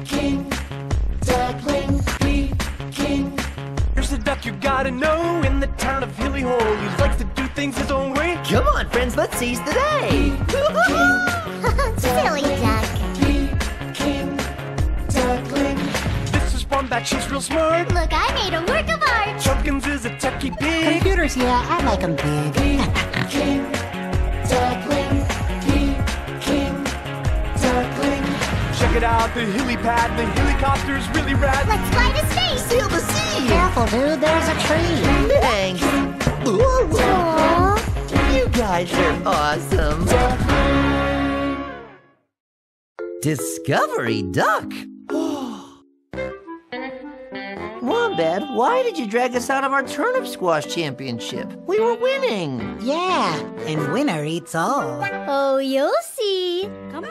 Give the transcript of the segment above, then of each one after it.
King, duckling, King. There's a duck you gotta know in the town of Hilly Hole. He likes to do things his own way. Come on, friends, let's seize the day. Silly duck. King, duckling. This is Wombat, she's real smart. Look, I made a work of art. Chumpkins is a techie pig. Computers, yeah, I like them big. King, duckling, King, duckling. Check it out, the hilly pad, the helicopter's really rad. Let's fly to space. Sail the sea. Careful, dude, there's a tree. Thanks. Aww. You guys are awesome. Discovery Duck. Wombat, why did you drag us out of our turnip squash championship? We were winning. Yeah, and winner eats all. Oh, you'll see. Come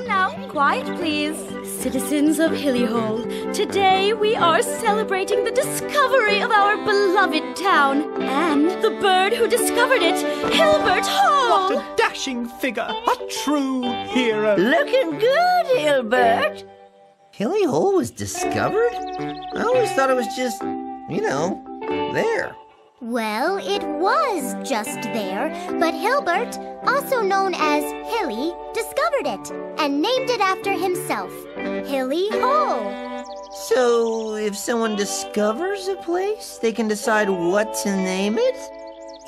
now, quiet please. Citizens of Hilly Hole, today we are celebrating the discovery of our beloved town and the bird who discovered it, Hilbert Hall. What a dashing figure, a true hero. Looking good, Hilbert. Hilly Hole was discovered? I always thought it was just, there. Well, it was just there, but Hilbert, also known as Hilly, discovered it and named it after himself, Hilly Hole. So, if someone discovers a place, they can decide what to name it?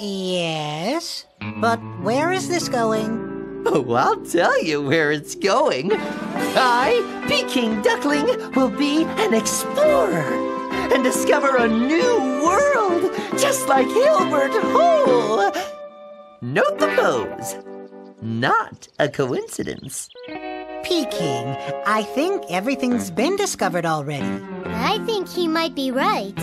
Yes, but where is this going? Oh, I'll tell you where it's going. I, Pking Duckling, will be an explorer and discover a new world, just like Hilbert Hole. Note the pose. Not a coincidence. Peking, I think everything's been discovered already. I think he might be right.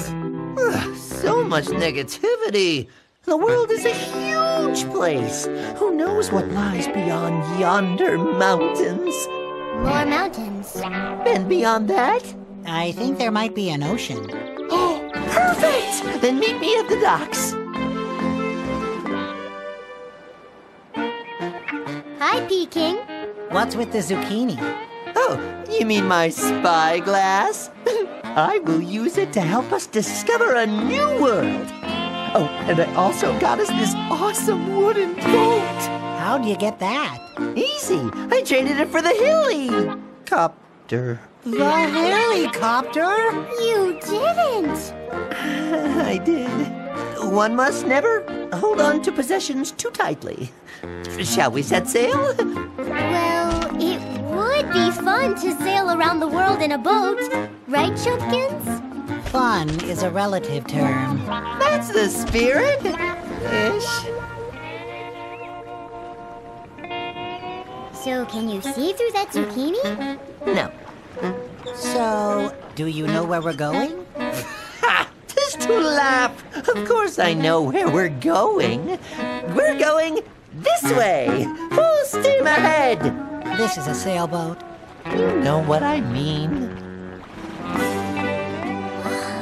So much negativity. The world is a huge place. Who knows what lies beyond yonder mountains? More mountains. And beyond that? I think there might be an ocean. Oh, perfect! Then meet me at the docks. Hi, Peking. What's with the zucchini? Oh, you mean my spyglass? I will use it to help us discover a new world. Oh, and I also got us this awesome wooden boat. How'd you get that? Easy. I traded it for the helicopter. The helicopter? You didn't. I did. One must never hold on to possessions too tightly. Shall we set sail? Well, it would be fun to sail around the world in a boat. Right, Chumpkins? Fun is a relative term. That's the spirit. Ish. So, can you see through that zucchini? No. So, do you know where we're going? Ha! 'Tis to laugh. Of course I know where we're going. We're going this way. Full steam ahead. This is a sailboat. You know what I mean.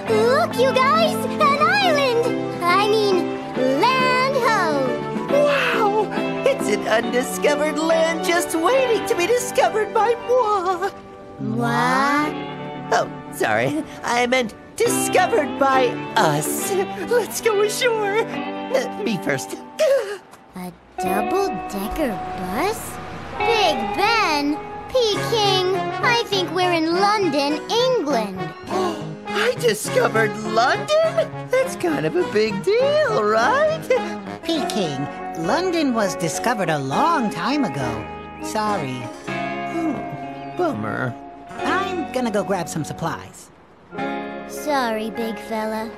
Look, you guys! An island! I mean, land ho! Wow! It's an undiscovered land just waiting to be discovered by moi. What? Oh, sorry. I meant discovered by us. Let's go ashore. Me first. A double-decker bus? Big Ben! Peking! I think we're in London, England. I discovered London? That's kind of a big deal, right? Peking, London was discovered a long time ago. Sorry. Oh, bummer. I'm gonna go grab some supplies. Sorry, big fella.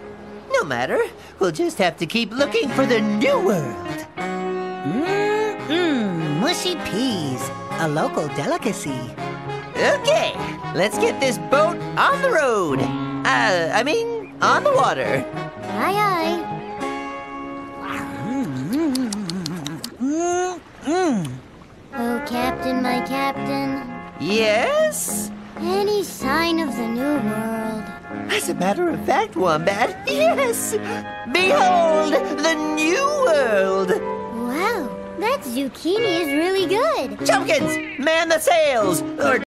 No matter. We'll just have to keep looking for the new world. Mushy peas, a local delicacy. Okay, let's get this boat on the road. On the water. Aye, aye. Oh, Captain, my Captain. Yes? Any sign of the new world? As a matter of fact, Wombat, yes! Behold, the new world! Wow, that zucchini is really good. Chumpkins, man the sails! Or